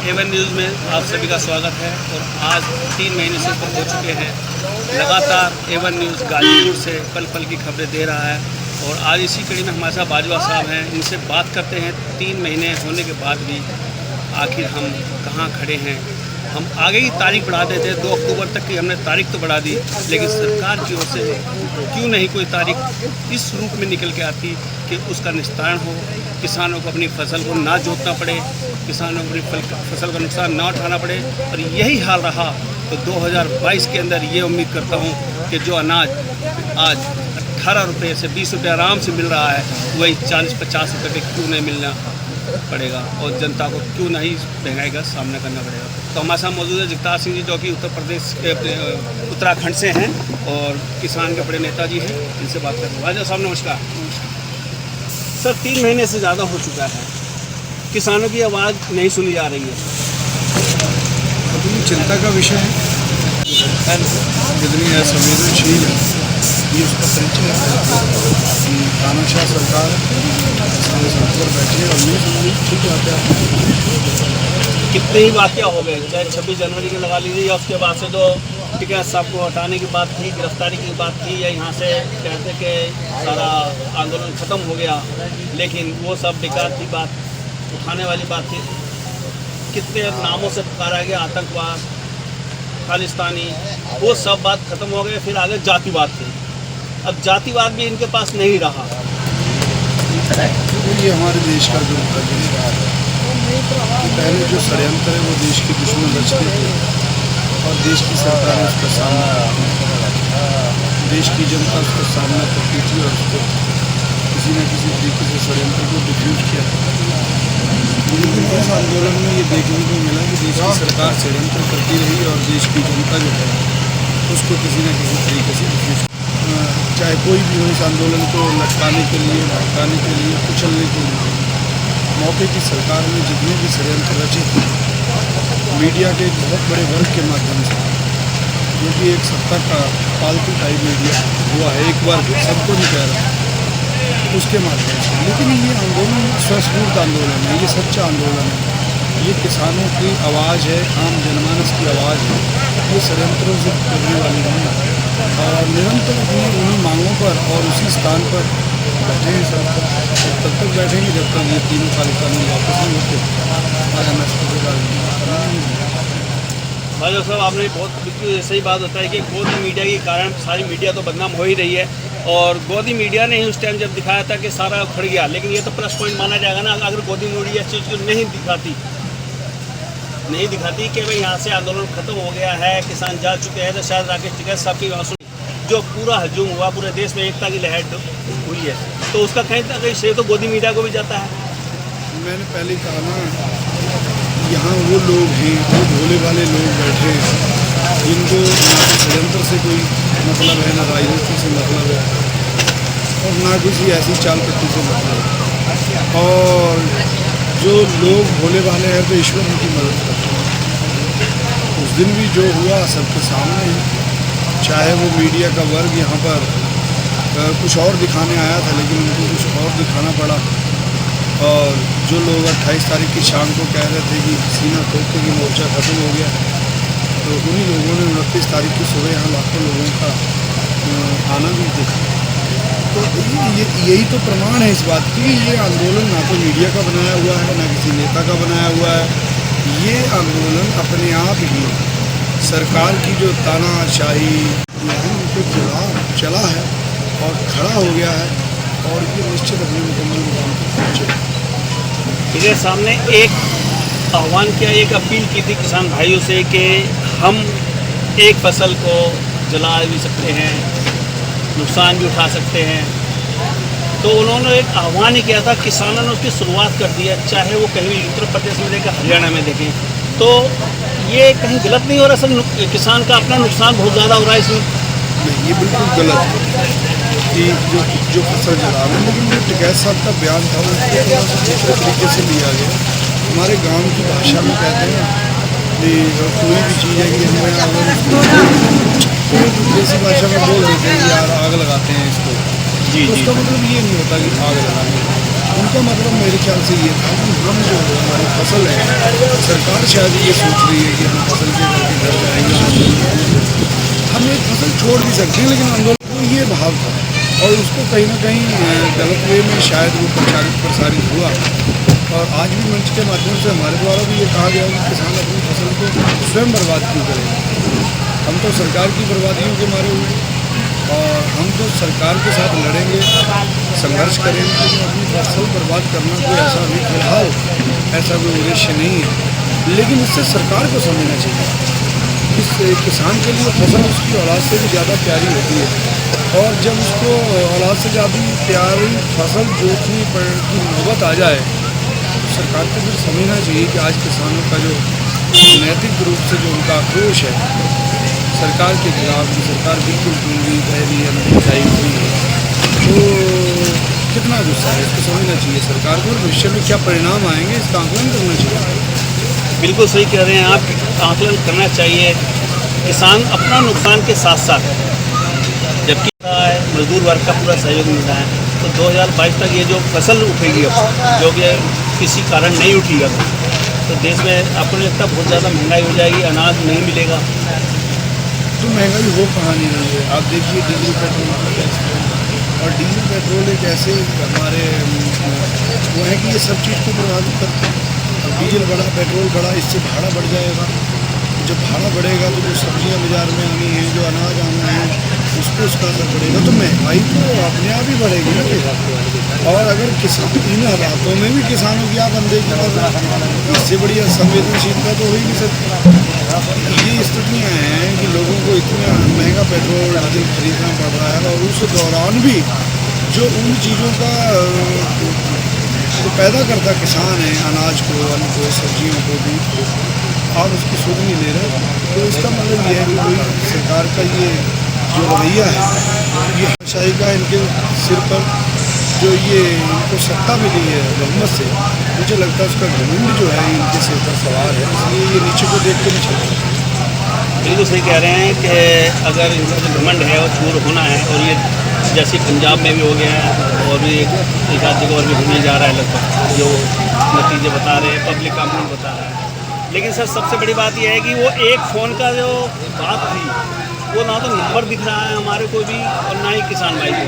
Avon news में आप सभी का स्वागत है। और आज 3 महीने से ऊपर हो चुके हैं, लगातार एवन न्यूज़ गाजीपुर से पल पल की खबरें दे रहा है। और आज इसी कड़ी में हमारे साथ बाजवा साहब हैं, इनसे बात करते हैं 3 महीने होने के बाद भी आखिर हम कहाँ खड़े हैं। हम आगे ही तारीख बढ़ा देते, 2 अक्टूबर तक की हमने तारीख तो बढ़ा दी, लेकिन सरकार की ओर से क्यों नहीं कोई तारीख इस रूप में निकल के आती कि उसका निस्तारण हो, किसानों को अपनी फसल को ना जोतना पड़े, किसानों को अपनी फसल का नुकसान ना उठाना पड़े। और यही हाल रहा तो 2022 के अंदर ये उम्मीद करता हूँ कि जो अनाज आज 18 रुपये से 20 रुपये आराम से मिल रहा है, वही 40-50 रुपये पे क्यों नहीं मिलना पड़ेगा और जनता को क्यों नहीं महंगाई का सामना करना पड़ेगा। तो हमारे साथ मौजूद है जगतार सिंह जी, जो कि उत्तर प्रदेश के उत्तराखंड से हैं और किसान के बड़े नेताजी हैं। इनसे बात करते हैं। राजा साहब नमस्कार। सर, 3 महीने से ज़्यादा हो चुका है, किसानों की आवाज़ नहीं सुनी जा रही है। अपनी चिंता का विषय है, कितनी असंवेदनशील है ये उसका परिचय है कि तानाशाह सरकार पर बैठी है और नहीं सुनी। ठीक बात है, कितने ही वाक़या हो गए, चाहे 26 जनवरी के लगा लीजिए या उसके बाद से जो टिकैत साहब को हटाने की बात थी, गिरफ्तारी की बात थी, या यहाँ से कहते कि सारा आंदोलन ख़त्म हो गया, लेकिन वो सब बेकार की बात, उठाने वाली बात थी। कितने नामों से पुकारा गया, आतंकवाद, खालिस्तानी, वो सब बात ख़त्म हो गई। फिर आगे जातिवाद थी, अब जातिवाद भी इनके पास नहीं रहा। तो ये हमारे देश का जो पहले जो षड्यंत्र है वो देश के दुश्मन रचते थे और देश की सरकार उसका सामना, देश की जनता उसका सामना करती थी और उसको किसी न किसी तरीके से षड्यंत्र को डिफ्यूज किया। लेकिन इस आंदोलन में ये देखने को मिला कि देश की सरकार षड्यंत्र करती रही और देश की जनता जो है उसको किसी न किसी तरीके से डिफ्यूज, चाहे कोई भी हो, इस आंदोलन को लटकाने के लिए, भटकाने के लिए, कुचलने के लिए मौके की सरकार में जितने भी षड्यंत्र रचे थे मीडिया के एक बहुत बड़े वर्ग के माध्यम से, जो कि एक सत्ता का पालतू टाइप मीडिया हुआ है, एक वर्ग, सबको नहीं कह रहा, उसके माध्यम से। लेकिन ये आंदोलन स्वस्फूर्त आंदोलन है, ये सच्चा आंदोलन है, ये किसानों की आवाज़ है, आम जनमानस की आवाज़ है, ये षड्यंत्रों से करने वाली नहीं है। और निरंतर अपनी उन्हीं मांगों पर और उसी स्थान पर बैठे हैं सब, और तब तक बैठेंगे जब तक ये तीनों काले कानून वापस नहीं होते और एमएसपी के भाई साहब, आपने बहुत बिल्कुल सही बात बताई कि गोदी मीडिया के कारण सारी मीडिया तो बदनाम हो ही रही है। और गोदी मीडिया ने ही उस टाइम जब दिखाया था कि सारा उखड़ गया, लेकिन ये तो प्लस पॉइंट माना जाएगा ना अगर गोदी मीडिया इस चीज़ को नहीं दिखाती कि भाई यहाँ से आंदोलन खत्म हो गया है, किसान जा चुके हैं, तो शायद राकेश टिकैत साहब की बात जो पूरा हजूम हुआ, पूरे देश में एकता की लहर हुई है, तो उसका कहीं ना कहीं श्रेय तो गोदी मीडिया को भी जाता है। मैंने पहले कहा ना, यहाँ वो लोग हैं, वो भोले भाले लोग बैठे हैं जिनको ना षड्यंत्र से कोई मतलब है, ना राजनीति से मतलब है और ना किसी ऐसी चाल पट्टी से मतलब है। और जो लोग भोले भाले हैं तो ईश्वर उनकी मदद करते हैं। उस दिन भी जो हुआ सबके सामने है, चाहे वो मीडिया का वर्ग यहाँ पर कुछ और दिखाने आया था, लेकिन उनको कुछ और दिखाना पड़ा। और जो लोग 28 तारीख की शाम को कह रहे थे कि सीना ठोक के मोर्चा ख़त्म हो गया, तो उन्हीं लोगों ने 29 तारीख की सुबह यहाँ लाखों लोगों का आना भी देखा। तो यही तो प्रमाण है इस बात की, ये आंदोलन ना तो मीडिया का बनाया हुआ है, ना किसी नेता का बनाया हुआ है। ये आंदोलन अपने आप ही सरकार की जो तानाशाही उन पर चला है और खड़ा हो गया है और ये निश्चित अपने मुकम्मल मुकाम पर पहुँचे। मेरे सामने एक आह्वान किया, एक अपील की थी किसान भाइयों से कि हम एक फसल को जला भी सकते हैं, नुकसान भी उठा सकते हैं। तो उन्होंने एक आह्वान ही किया था, किसानों ने उसकी शुरुआत कर दी है, चाहे वो कहीं भी उत्तर प्रदेश में देखें, हरियाणा में देखें। तो ये कहीं गलत नहीं हो रहा सर? किसान का अपना नुकसान बहुत ज़्यादा हो रहा है इसमें। नहीं, ये बिल्कुल गलत है कि जो फसल जला रहे हैं, लेकिन जो टिकैत साहब का बयान था उसको थोड़ा सा दूसरे तरीके से लिया गया। हमारे गाँव की भाषा में कहते हैं कि कोई भी चीज़ है कि हमें अगर देसी भाषा में बोल देते हैं कि यार आग लगाते हैं इसको, जी, उसका मतलब ये नहीं होता कि आग लगाएंगे। उनका मतलब मेरे ख्याल से ये था कि हम जो हमारी फसल है, सरकार शायद ये सोच रही है कि हम फसल के करके घर जाएंगे, हम एक फसल छोड़ भी सकते हैं, लेकिन आंदोलन को ये भाव था और उसको कहीं ना कहीं गलत वे में शायद वो प्रसारित हुआ। और आज भी मंच के माध्यम से हमारे द्वारा भी ये कहा गया कि किसान अपनी फसल को स्वयं बर्बाद क्यों करें। हम तो सरकार की बर्बादियों के मारे हुए और हम तो सरकार के साथ लड़ेंगे, संघर्ष करेंगे, लेकिन अपनी फसल बर्बाद करना कोई ऐसा अभी फिलहाल ऐसा कोई उद्देश्य नहीं है। लेकिन इससे सरकार को समझना चाहिए इस किसान के लिए फसल उसकी औलाद से भी ज़्यादा प्यारी होती है और जब उसको औलाद से ज़्यादा प्यारी फसल जोतनी की नौबत आ जाए तो सरकार को फिर समझना चाहिए कि आज किसानों का जो नैतिक रूप से जो उनका आक्रोश है सरकार के खिलाफ, की सरकार बिल्कुल पूरी पहली है नई हुई है, तो कितना गुस्सा है इसको समझना चाहिए सरकार को और भविष्य में क्या परिणाम आएंगे इसका आंकलन करना चाहिए। बिल्कुल सही कह रहे हैं आप, आंकलन करना चाहिए। किसान अपना नुकसान के साथ साथ जबकि मजदूर वर्ग का पूरा सहयोग मिल रहा है, तो 2022 तक ये जो फसल उठेगी अब जो कि किसी कारण नहीं उठी अब, तो देश में आपको लगता है बहुत ज़्यादा महंगाई हो जाएगी, अनाज नहीं मिलेगा। तो महंगाई हो कहाँ नहीं रही है। आप देखिए डीजल पेट्रोल का गैस और डीजल पेट्रोल एक ऐसे हमारे वो है कि ये सब चीज़ को प्रभावित करते हैं। अब डीजल बढ़ा, पेट्रोल बढ़ा, इससे भाड़ा बढ़ जाएगा। जब भाड़ा बढ़ेगा तो जो सब्जियां बाजार में आनी है, जो अनाज आना है, उस पर उसका असर पड़ेगा, तो महंगाई तो अपने आप ही बढ़ेगी ना। और अगर किसान इन हालातों में भी किसानों की आप अनदेखी कर रहे हैं, इससे बड़ी असंवेदनशीलता तो हो ही नहीं सकती। ये स्थितियाँ हैं कि लोगों को इतना महंगा पेट्रोल डीजल खरीदना पड़ रहा है और उस दौरान भी जो उन चीज़ों का जो पैदा करता किसान है, अनाज को, अन्न को, सब्जियों को, दूध को, आप उसकी सुध नहीं ले रहे। तो इसका मतलब ये है कि कोई सरकार का ये जो रवैया है ये शाही का इनके सिर पर जो ये इनको सत्ता मिली है बहुमत से, मुझे लगता है उसका घमंड जो है इनके सिर पर सवार है, इसलिए ये नीचे को देख के नहीं चलते। बिल्कुल सही कह रहे हैं कि अगर इनका जो घमंड है वो दूर होना है, और ये जैसे पंजाब में भी हो गया है और भी एक आध जगह और भी होने जा रहा है लगभग, जो नतीजे बता रहे हैं, पब्लिक कानून बता रहा है। लेकिन सर सबसे बड़ी बात यह है कि वो एक फ़ोन का जो बात थी वो ना तो नंबर दिख रहा है हमारे को भी और ना ही किसान भाई को,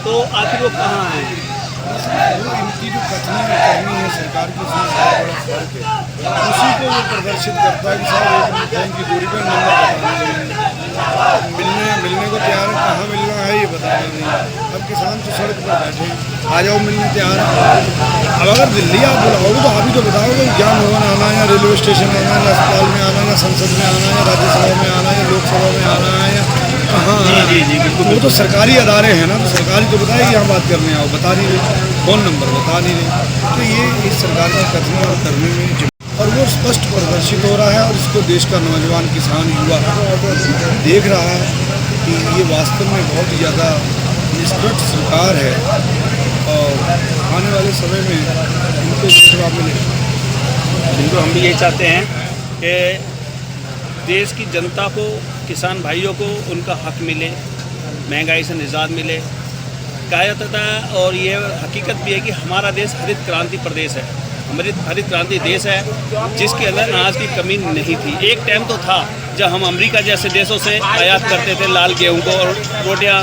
तो आखिर वो कहाँ है? वो इनकी जो कथनी करनी है सरकार की, उसमें बड़ा फर्क है। उसी को वो प्रदर्शित करता है कि साहब एक फ़ोन की दूरी पर नंबर बताना मिलने को तैयार है, कहाँ मिलना है ये बताना नहीं। अब किसान तो सड़क पर बैठे आ जाओ मिलने तैयार है। अब अगर दिल्ली आप बुलाओगे तो आप ही तो बताओगे ज्ञान भवन आना है या रेलवे स्टेशन आना है या अस्पताल में आना है या संसद में आना है या राज्यसभा में आना है या लोकसभा में आना है या कहाँ आना है। जी बिल्कुल, वो तो सरकारी अदारे हैं ना, तो सरकारी तो बताएगी यहाँ बात करने आओ, बता नहीं रही, फ़ोन नंबर बता नहीं रही। तो ये इस सरकार की कथनी और करने में और वो स्पष्ट प्रदर्शित हो रहा है और इसको देश का नौजवान किसान युवा देख रहा है कि ये वास्तव में बहुत ही ज़्यादा निष्पक्ष सरकार है और आने वाले समय में इनको जवाब मिलेगा। बिल्कुल हम भी यही चाहते हैं कि देश की जनता को, किसान भाइयों को उनका हक मिले, महंगाई से निजात मिले। कहा जाता था और ये हकीकत भी है कि हमारा देश हरित क्रांति प्रदेश है, हरित क्रांति देश है जिसके अंदर अनाज की कमी नहीं थी। एक टाइम तो था जब हम अमेरिका जैसे देशों से आयात करते थे लाल गेहूं को और रोटियां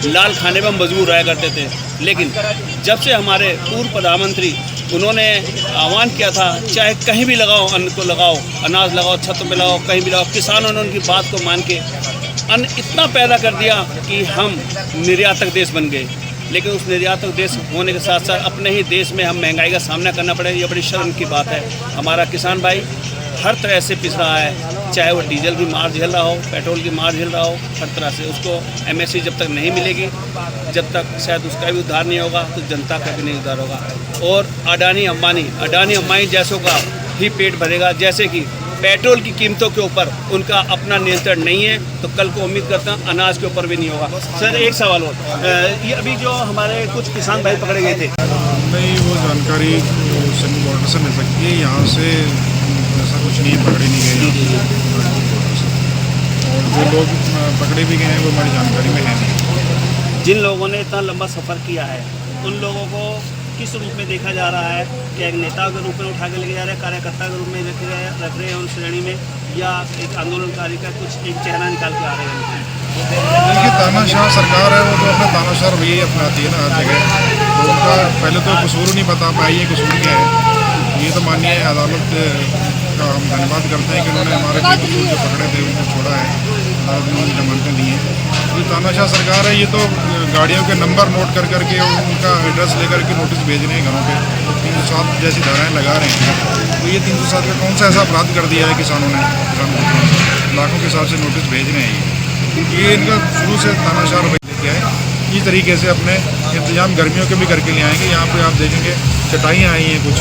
लाल खाने में मजबूर रहा करते थे, लेकिन जब से हमारे पूर्व प्रधानमंत्री उन्होंने आह्वान किया था चाहे कहीं भी लगाओ, अन्न को लगाओ, अनाज लगाओ, छत में लगाओ, कहीं भी लगाओ, किसानों ने उनकी बात को मान के अन्न इतना पैदा कर दिया कि हम निर्यातक देश बन गए। लेकिन उस निर्यातक देश होने के साथ साथ अपने ही देश में हम महंगाई का सामना करना पड़े, ये बड़ी शर्म की बात है। हमारा किसान भाई हर तरह से पिस रहा है, चाहे वो डीजल की मार झेल रहा हो, पेट्रोल की मार झेल रहा हो, हर तरह से उसको एमएसपी जब तक नहीं मिलेगी, जब तक शायद उसका भी उद्धार नहीं होगा तो जनता का भी नहीं उद्धार होगा। और अडानी अंबानी जैसों का ही पेट भरेगा, जैसे कि पेट्रोल की कीमतों के ऊपर उनका अपना नियंत्रण नहीं है, तो कल को उम्मीद करता हूँ अनाज के ऊपर भी नहीं होगा। सर एक सवाल और, ये अभी जो हमारे कुछ किसान भाई पकड़े गए थे, नहीं वो जानकारी सेंट्रल बॉर्डर से मिल सकती है, यहाँ से ऐसा कुछ नहीं पकड़े नहीं गए। और जो लोग पकड़े भी गए हैं वो हमारी जानकारी में है नहीं। जिन लोगों ने इतना लंबा सफ़र किया है उन लोगों को किस रूप में देखा जा रहा है? क्या एक नेता के रूप में उठा के लेके जा रहे हैं, कार्यकर्ता के रूप में रख रहे हैं उस श्रेणी में, या एक आंदोलनकारी का कुछ एक चेहरा निकाल के आ रहे हैं? देखिए, तानाशाह सरकार है, वो तो अपना तानाशाह रवैया अपनाती है ना हर जगह। तो उनका पहले तो कसूर नहीं बता पाई है, कसूर क्या है। ये तो माननीय अदालत का हम धन्यवाद करते हैं कि उन्होंने हमारे कसूर जो पकड़े थे उनको छोड़ा है, अदालत ने उन्हें जमानतें दी हैं। ये तानाशाह सरकार है, ये तो गाड़ियों के नंबर नोट कर करके उनका एड्रेस लेकर के नोटिस भेज रहे हैं घरों पे, 307 जैसी धाराएँ लगा रहे हैं। तो ये 307 का कौन सा ऐसा अपराध कर दिया है किसानों ने? लाखों के हिसाब से नोटिस भेज रहे हैं। ये इनका शुरू से तानाशाह रवैया लेके आए। इस तरीके से अपने इंतजाम गर्मियों के भी करके ले आएंगे। यहाँ पे आप देखेंगे चटाइयाँ आई हैं, कुछ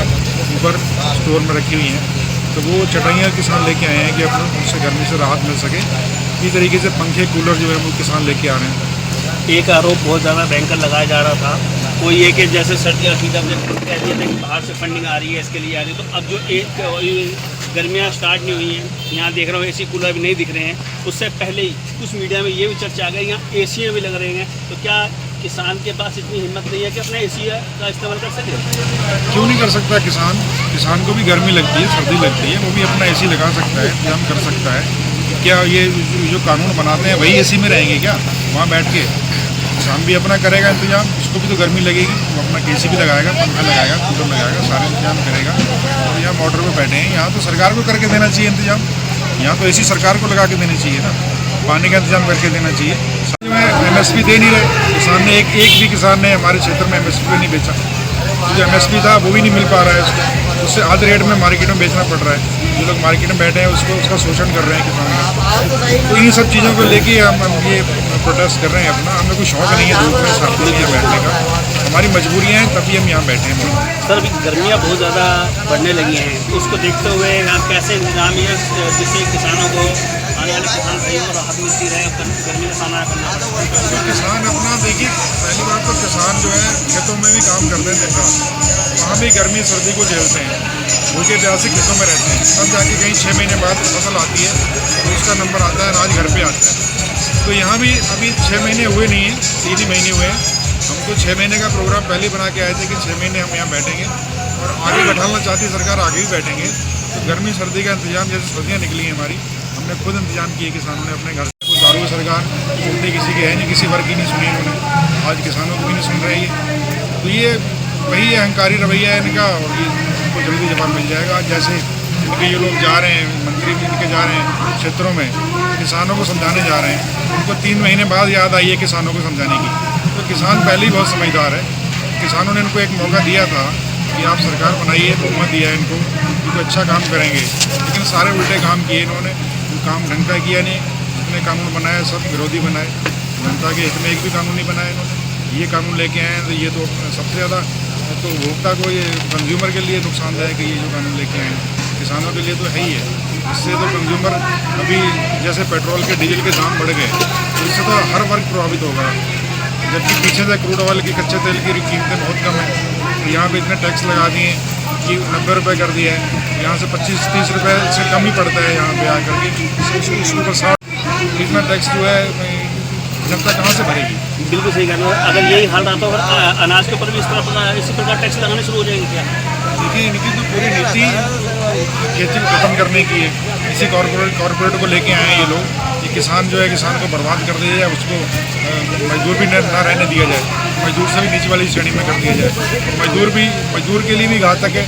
ऊपर स्टोर में रखी हुई हैं, तो वो चटाइयाँ किसान लेके आए हैं कि अपने उससे गर्मी से राहत मिल सके। इस तरीके से पंखे कूलर जो है वो किसान लेके आ रहे हैं। एक आरोप बहुत ज़्यादा भयंकर लगाया जा रहा था, वो ये कि जैसे सर्दियाँ थी तब कह दिया था कि बाहर से फंडिंग आ रही है, इसके लिए आ रही है। तो अब जो एक गर्मियाँ स्टार्ट नहीं हुई हैं, यहाँ देख रहा हूँ एसी कूलर भी नहीं दिख रहे हैं। उससे पहले ही कुछ मीडिया में ये भी चर्चा आ गई यहाँ एसी भी लग रहे हैं। तो क्या किसान के पास इतनी हिम्मत नहीं है कि अपना एसी का इस्तेमाल कर सके? क्यों नहीं कर सकता किसान? किसान को भी गर्मी लगती है, सर्दी लगती है, वो भी अपना एसी लगा सकता है, इंतजाम कर सकता है। क्या ये जो कानून बनाते हैं वही एसी में रहेंगे क्या वहाँ बैठ के? किसान भी अपना करेगा इंतजाम, उसको भी तो गर्मी लगेगी, वो अपना एसी भी लगाएगा, पंखा लगाएगा, कूलर लगाएगा, सारे इंतजाम करेगा। और यहाँ मोटर पे बैठे हैं, यहाँ तो सरकार को करके देना चाहिए इंतजाम। यहाँ तो एसी सरकार को लगा के देनी चाहिए ना, पानी का इंतजाम करके देना चाहिए। MSP दे नहीं रहे किसान ने, एक भी किसान ने हमारे क्षेत्र में MSP नहीं बेचा। जो MSP था वो भी नहीं मिल पा रहा है उसको, उससे आधे रेट में मार्केट में बेचना पड़ रहा है। जो लोग मार्केट में बैठे हैं उसका शोषण कर रहे हैं किसान का। तो इन सब चीज़ों को लेके हम ये प्रोटेस्ट कर रहे हैं अपना। हमें कोई शौक नहीं है धूप में सर्दी में बैठने का, हमारी मजबूरियाँ हैं तभी हम यहाँ बैठे हैं। सर, अभी गर्मियाँ बहुत ज़्यादा बढ़ने लगी हैं, उसको देखते हुए आप कैसे इंतजाम है जिससे किसानों को, आने वाले किसान भाइयों को राहत मिलती रहे, गर्मी का सामना करना पड़ता है? तो किसान अपना देखिए, पहली बात तो किसान जो है खेतों में भी काम करते हैं दिन रात, वहाँ भी गर्मी सर्दी को झेलते हैं, भूखे प्यासे खेतों में रहते हैं। तब जाके कहीं 6 महीने बाद फसल आती है तो उसका नंबर आता है, अनाज घर पे आता है। तो यहाँ भी अभी 6 महीने हुए नहीं हैं, 3 ही महीने हुए हैं। हम तो 6 महीने का प्रोग्राम पहले बना के आए थे कि 6 महीने हम यहाँ बैठेंगे, और आगे बैठाना चाहती सरकार, आगे भी बैठेंगे। तो गर्मी सर्दी का इंतजाम, जैसे सर्दियाँ निकली हैं हमारी, हमने खुद इंतजाम किए किसानों ने अपने घर से। कोई दारू सरकार सुनती किसी की है नहीं, किसी वर्ग की नहीं सुनी इन्होंने, आज किसानों को भी नहीं सुन रही है। तो ये वही अहंकारी रवैया है इनका, और ये इनको जल्दी जवाब मिल जाएगा। जैसे इनके ये लोग जा रहे हैं, मंत्री भी इनके जा रहे हैं क्षेत्रों में, किसानों को समझाने जा रहे हैं, उनको 3 महीने बाद याद आई है किसानों को समझाने की। तो किसान पहले ही बहुत समझदार है। किसानों ने इनको एक मौका दिया था कि आप सरकार बनाइए, बहुमत दिया इनको, क्योंकि अच्छा काम करेंगे, लेकिन सारे उल्टे काम किए इन्होंने। काम ढंग का किया नहीं, जितने कानून बनाए सब विरोधी बनाए, जनता के हित में एक भी कानून नहीं बनाया इन्होंने। ये कानून लेके आए हैं तो ये तो सबसे ज़्यादा तो उपभोक्ता को, ये कंज्यूमर के लिए नुकसानदायक है। ये जो कानून लेके आए हैं किसानों के लिए तो है ही है। इससे तो कंज्यूमर, अभी जैसे पेट्रोल के डीजल के दाम बढ़ गए, तो इससे तो हर वर्ग प्रभावित होगा। जबकि पीछे से क्रूड ऑयल की, कच्चे तेल की कीमतें बहुत कम हैं, तो यहाँ पे इतने टैक्स लगा दिए कि 90 रुपये कर दिया है। यहाँ से 25-30 रुपये से कम ही पड़ता है यहाँ पे आकर के। इसके ऊपर 60 इतना टैक्स जो है जनता कहाँ से भरेगी? बिल्कुल सही कहना। अगर यही हाल रहा तो अनाज के ऊपर भी इसी प्रकार टैक्स लगाने शुरू हो जाएंगे क्या? देखिए, इनकी तो पूरी नीति खेती को खत्म करने की है। इसी कॉरपोरेट को लेके आए हैं ये लोग। ये किसान जो है, किसान को बर्बाद कर दिया जाए, उसको मजदूर भी न रहने दिया जाए, मजदूर से भी नीचे वाली श्रेणी में कर दिया जाए। मजदूर के लिए भी घातक है।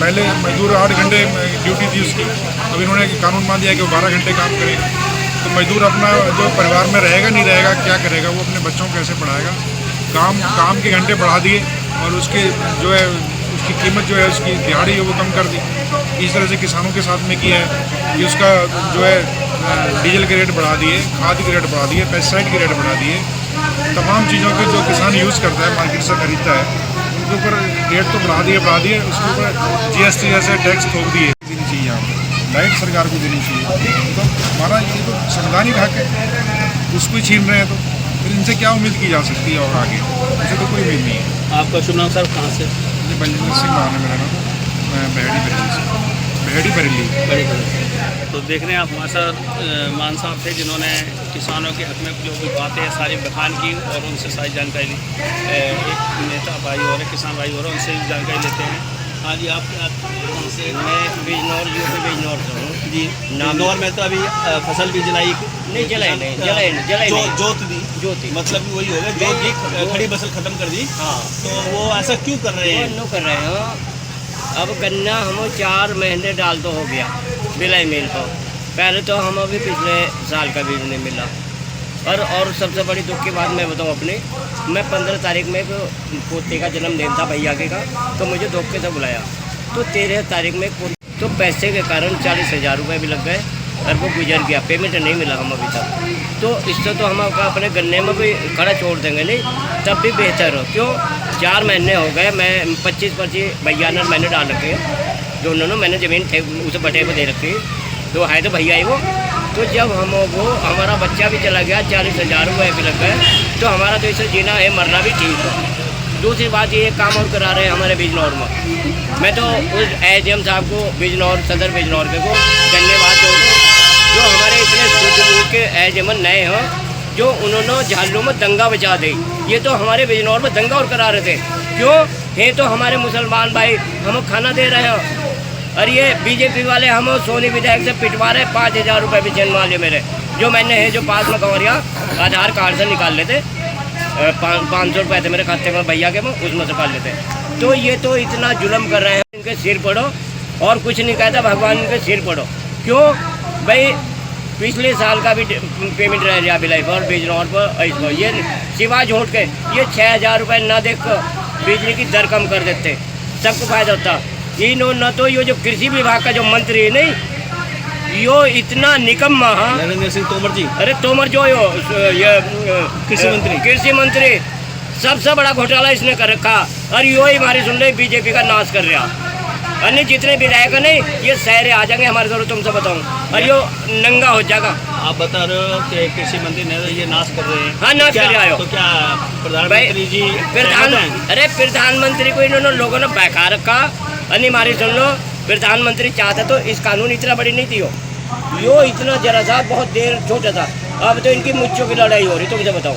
पहले मजदूर 8 घंटे ड्यूटी थी उसकी, अब इन्होंने कानून मान दिया कि वो 12 घंटे काम करेगा। तो मजदूर अपना जो परिवार में रहेगा नहीं रहेगा, क्या करेगा? वो अपने बच्चों को कैसे पढ़ाएगा? काम के घंटे बढ़ा दिए, और उसके जो है उसकी कीमत जो है, उसकी दिहाड़ी है वो कम कर दी। इस तरह से किसानों के साथ में किया है कि उसका जो है डीजल के रेट बढ़ा दिए, खाद के रेट बढ़ा दिए, पेस्टिसाइड के रेट बढ़ा दिए। तमाम चीज़ों के जो किसान यूज़ करता है, मार्केट से खरीदता है, उनके ऊपर रेट तो बढ़ा दिए, उसके ऊपर GST जैसे टैक्स थोप दिए। देनी चाहिए यहाँ पर लाइट सरकार को देनी चाहिए। तो हमारा ये तो संवैधानिक हक है, उसको छीन रहे हैं, तो फिर इनसे क्या उम्मीद की जा सकती है? और आगे मुझे तो कोई उम्मीद नहीं है। आपका शुभ नाम सर, कहाँ से? बलजिंदर सिंह मान है मेरा नाम, मैं बहेड़ी बरेली से। भेड़ी बरेली। तो देख रहे हैं आप हमारे साथ मान साहब थे जिन्होंने किसानों के हक में जो भी बातें हैं सारी बखान की और उनसे सारी जानकारी ली। एक नेता भाई और है, किसान भाई और है, उनसे भी जानकारी लेते हैं। हाँ जी, आप कहाँ से? मैं बिजनौर बिजनौर से हूँ जी, नागौर में तो अभी फसल भी जलाई नहीं जलाई जोत दी ज्योति मतलब वही हो गया, जोत दी, खड़ी फसल खत्म कर दी। हाँ तो वो ऐसा क्यों कर रहे हैं? नो कर रहे हैं। अब गन्ना हम 4 महीने डाल तो हो गया बिलाई मिल को। पहले तो हम अभी पिछले साल का बीज नहीं मिला। और सबसे बड़ी दुख की बात मैं बताऊँ अपनी, मैं 15 तारीख में पोते का जन्मदिन था भैया के का, तो मुझे धोखे से बुलाया। तो 13 तारीख में तो पैसे के कारण 40,000 रुपये भी लग गए और वो गुजर गया, पेमेंट नहीं मिला हम अभी तक। तो इससे तो हम अपने गन्ने में भी खड़ा छोड़ देंगे नहीं, तब भी बेहतर हो। क्यों 4 महीने हो गए, मैं 25 भैया ने मैंने डाल रखे हैं, दोनों मैंने ज़मीन उसे बटे पर दे रखी है, तो है तो भैया ही वो। तो जब हम वो हमारा बच्चा भी चला गया, 40,000 रुपये भी लग गए, तो हमारा तो इसे जीना है मरना भी ठीक है। दूसरी बात ये काम और करा रहे हैं हमारे बिजनौर में। मैं तो उस एसडीएम साहब को बिजनौर सदर बिजनौर के को धन्यवाद दूँ जो हमारे इतने सूझबूझ के एसडीएम नए हों, जो उन्होंने झालू में दंगा बचा दी। ये तो हमारे बिजनौर में दंगा और करा रहे थे। क्यों है तो हमारे मुसलमान भाई हम खाना दे रहे हैं और ये बीजेपी वाले हम सोनी विधायक से पिटवा रहे 5,000 रुपये भी चैन वाले मेरे जो मैंने है जो पास में कंवरिया आधार कार्ड से निकाल लेते, 500 रुपये थे मेरे खाते में भैया के में, उसमें से निकाल लेते। तो ये तो इतना जुल्म कर रहे हैं, इनके सिर पड़ो और कुछ नहीं कहता, भगवान इनके सिर पड़ो। क्यों भाई पिछले साल का भी पेमेंट रह गया बिलाई पर और बिजनौर पर इसको ये सिवा झूठ के ये 6,000 रुपये ना देख बिजली की दर कम कर देते, सबको फायदा होता। इन्होंने तो ये जो कृषि विभाग का जो मंत्री है नहीं, यो इतना निकम्मा। नरेंद्र सिंह तोमर जी, अरे तोमर जो ये कृषि मंत्री सबसे बड़ा घोटाला इसने कर रखा और यो ही हमारी सुन रही बीजेपी का नाश कर रहा। अन्य जितने विधायक नहीं ये शहरे आ जाएंगे हमारे जरूर तुमसे बताऊं और यो नंगा हो जाएगा। आप बता रहे हो कि कृषि मंत्री ने ये नाश कर रहे हैं। हाँ नाश कर रहा है। तो क्या प्रधानमंत्री जी प्रधानमंत्री को इन्होंने लोगों ने बहका रखा। अन्य हमारी सुन लो, प्रधानमंत्री चाहता तो इस कानून इतना बड़ी नहीं थी हो, यो इतना जरा सा बहुत देर छोटा था। अब तो इनकी मुच्चों की लड़ाई हो रही तुमसे बताऊं।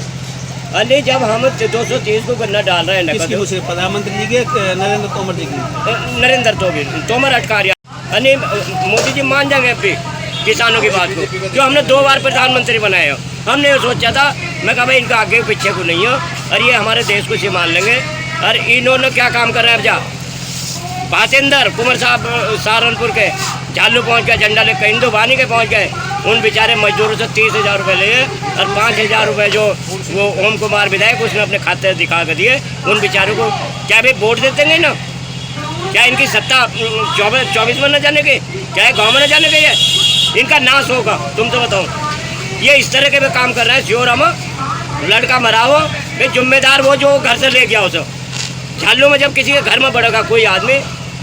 अरे जब हम 230 को गन्ना डाल रहे हैं प्रधानमंत्री जी के नरेंद्र तोमर जी की नरेंद्र तोमर अटकारिया अरे मोदी जी मान जाएंगे अपनी किसानों की बात को, जो हमने 2 बार प्रधानमंत्री बनाए हो। हमने ये सोचा था, मैं कहा भाई इनका आगे पीछे को नहीं हो और ये हमारे देश को संभाल लेंगे। और इन्होंने क्या काम कर रहे हैं, अब जा भातेंद्र कुंवर साहब सहारनपुर के झालू पहुँच गए, झंडा लेकर हिंदू बानी के पहुँच गए। उन बेचारे मजदूरों से 30,000 रुपये लिए और 5,000 रुपये जो वो ओम कुमार विधायक उसने अपने खाते दिखा कर दिए उन बेचारों को। क्या भाई वोट देते नहीं ना, क्या इनकी सत्ता 24 में न जाने के, क्या गाँव में न जाने के, ये इनका नाश होगा तुमसे बताऊँ। ये इस तरह के भी काम कर रहे हैं। श्योर हम लड़का मरा हो भाई जिम्मेदार वो जो घर से ले गया उसे। झालू में जब किसी के घर में बढ़ेगा कोई आदमी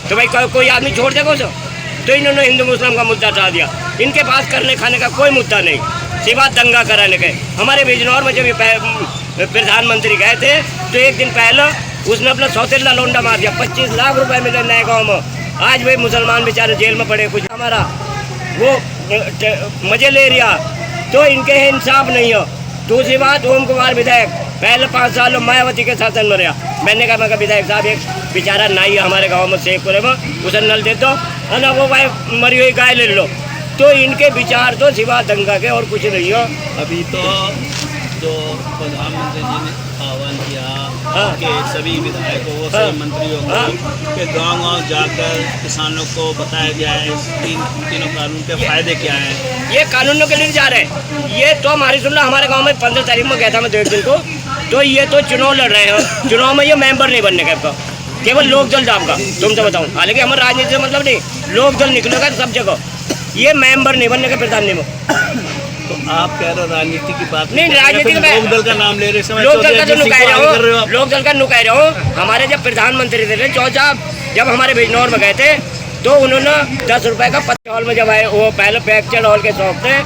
तो भाई कोई आदमी छोड़ देगा उसे। तो इन्होंने हिंदू मुस्लिम का मुद्दा उठा दिया। इनके पास करने खाने का कोई मुद्दा नहीं, सिवा दंगा कराने के। हमारे बिजनौर में जब प्रधानमंत्री गए थे तो एक दिन पहले उसने अपना सौतेला लौंडा मार दिया, 25 लाख रुपए मिले नए गाँव में। आज भाई मुसलमान बेचारे जेल में पड़े, कुछ हमारा वो मजे ले रहा, तो इनके इंसाफ नहीं हो। दूसरी बात ओम कुमार विधायक पहले 5 साल मायावती के शासन में रहा। मैंने कहा विधायक साहब एक बेचारा नाई है हमारे गांव में शेखपुरे में, उसे नल दे दो है ना, वो भाई मरी हुई गाय ले लो। तो इनके विचार तो सिवा दंगा के और कुछ नहीं हो। अभी तो जो प्रधानमंत्री जी ने आह्वान किया कि सभी विधायकों को सभी मंत्रियों को कि गाँव जाकर किसानों को बताया गया है इस तीनों कानून के फायदे क्या हैं। ये कानूनों के लिए जा रहे हैं। ये तो हमारी सुन लो, हमारे गांव में 15 तारीख में गया था मैं 1 दिन को, तो ये तो चुनाव लड़ रहे हैं। चुनाव में ये मेंबर नहीं बनने का आपका, केवल लोक दल आपका तुमसे बताऊँ। हालांकि हमारे राजनीति से मतलब नहीं, लोक दल निकलेगा सब जगह, ये मेंबर नहीं बनने का प्रधान नहीं। तो आप कह रहे हो राजनीति की बात नहीं, राजनीति में लोक दल का नाम ले रहे हैं, लोक दल का जो नुकाय रहा हो, लोक दल का नुकाय रहा हो। हमारे जब प्रधानमंत्री थे चौधरी साहब, जब हमारे बिजनौर में गए थे तो उन्होंने 10 रुपये का पत्ते हॉल में जब आए, वो पहले पैक्चर हॉल के शौक थे,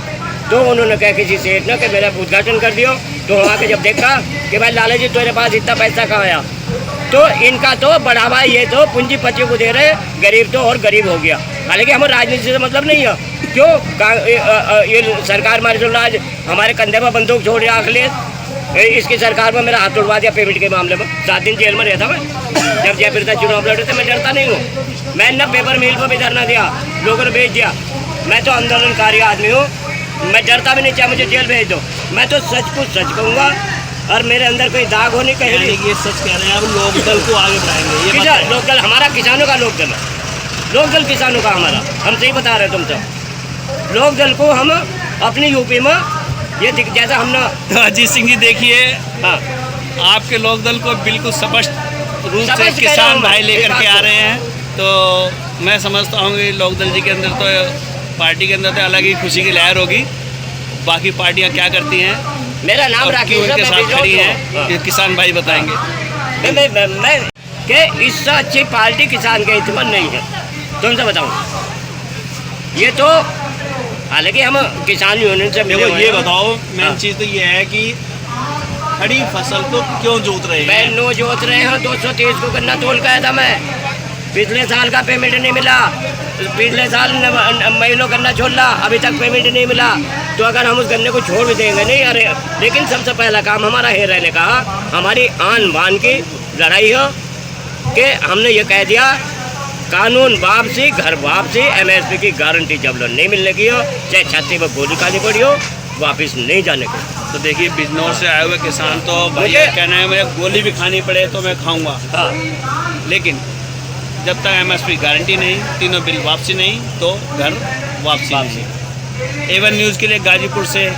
तो उन्होंने कहा किसी सेठ ने कि मेरा उद्घाटन कर दियो। तो वहाँ के जब देखा कि भाई लाला जी तेरे पास इतना पैसा कहाँ आया, तो इनका तो बढ़ावा ये तो पूंजीपतियों को दे रहे, गरीब तो और गरीब हो गया। हालांकि हमें राजनीति से मतलब नहीं है। क्यों ये सरकार हमारे जो आज हमारे कंधे पर बंदूक छोड़ रहा अखिलेश, इसकी सरकार में मेरा हाथ तोड़वा दिया पेमेंट के मामले में। 7 दिन जेल में रहता मैं, जब जयप्रदा चुनाव लड़े थे। मैं डरता नहीं हूँ, मैं न पेपर मिल पर भी धरना दिया, लोगों ने भेज दिया। मैं तो आंदोलनकारी आदमी हूँ, मैं डरता भी नहीं, चाहे मुझे जेल भेज दो। मैं तो सच कुछ सच कहूँगा और मेरे अंदर कोई दाग हो नहीं कहीं। ये सच कह रहे हैं, अब लोकदल को आगे बढ़ाएंगे। ये किसान लोकदल हमारा किसानों का लोकदल है, लोकदल किसानों का हमारा, हम सही बता रहे हैं तुम तो। लोकदल को हम अपनी यूपी में ये जैसा हमने अजीत सिंह जी देखिए, हाँ आपके लोकदल को बिल्कुल स्पष्ट रूप से स्पष्ट कह रहा किसान हूं भाई मैं, लेकर इस के बात आ को। रहे हैं। तो मैं समझता हूँ कि लोकदल जी के अंदर तो पार्टी के अंदर तो अलग ही खुशी की लहर होगी। बाकी पार्टियां क्या करती हैं मेरा नाम और क्यों राकेश उनके है, साथ मैं खड़ी बिजनौर हैं, से हूं। ये किसान भाई बताएंगे। मैं कि इससे अच्छी पार्टी किसान के हित में नहीं है, तुमसे बताऊं। ये तो हालांकि हम किसान यूनियन से मिले देखो हुए ये हैं। बताओ, मेन हाँ। चीज़ तो ये है कि खड़ी फसल को क्यों जोत रहे मैं हैं? नो जोत रहे हैं, 230 को गन्ना तोल गया था मैं। पिछले साल का पेमेंट नहीं मिला, पिछले साल महीनों गन्ना छोड़ ला, अभी तक पेमेंट नहीं मिला। तो अगर हम उस गन्ने को छोड़ भी देंगे नहीं, अरे लेकिन सबसे पहला काम हमारा है रहने का, हमारी आन बान की लड़ाई हो कि हमने ये कह दिया कानून वापसी, घर वापसी, MSP की गारंटी जब लोग नहीं मिलने की हो, चाहे छाती में गोली खानी पड़ी हो, वापस नहीं जाने को। तो देखिए बिजनौर से आए हुए किसान तो भाई मुझे- कहना है मुझे गोली भी खानी पड़े तो मैं खाऊंगा, हाँ लेकिन जब तक MSP गारंटी नहीं, तीनों बिल वापसी नहीं, तो घर वापसी नहीं। A1 न्यूज़ के लिए गाजीपुर से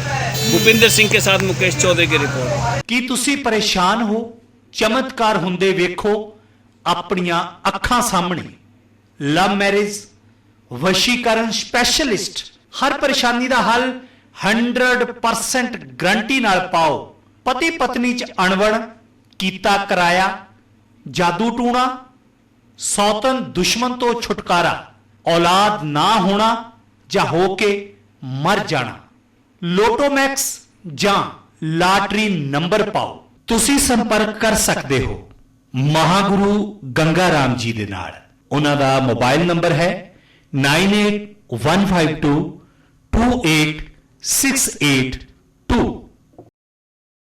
भूपिंदर सिंह के साथ मुकेश चौधरी की रिपोर्ट। ਕੀ ਤੁਸੀਂ ਪਰੇਸ਼ਾਨ ਹੋ? ਚਮਤਕਾਰ ਹੁੰਦੇ ਵੇਖੋ ਆਪਣੀਆਂ ਅੱਖਾਂ ਸਾਹਮਣੇ। ਲਵ ਮੈਰਿਜ, ਵਸ਼ੀਕਰਨ ਸਪੈਸ਼ਲਿਸਟ, ਹਰ ਪਰੇਸ਼ਾਨੀ ਦਾ ਹੱਲ 100% ਗਰੰਟੀ ਨਾਲ ਪਾਓ। ਪਤੀ ਪਤਨੀ ਚ ਅਣਬਣ, ਕੀਤਾ ਕਰਾਇਆ, ਜਾਦੂ ਟੂਣਾ, ਸੌਤਨ ਦੁਸ਼ਮਣ ਤੋਂ ਛੁਟਕਾਰਾ, ਔਲਾਦ ਨਾ ਹੋਣਾ ਜਾਂ ਹੋ ਕੇ ਮਰ ਜਾਣਾ। ਲੋਟੋਮੈਕਸ ਜਾਂ ਲਾਟਰੀ ਨੰਬਰ ਪਾਓ। ਤੁਸੀਂ ਸੰਪਰਕ ਕਰ ਸਕਦੇ ਹੋ ਮਹਾਗੁਰੂ ਗੰਗਾ ਰਾਮ ਜੀ ਦੇ ਨਾਲ। ਉਹਨਾਂ ਦਾ ਮੋਬਾਈਲ ਨੰਬਰ ਹੈ 981522 28682।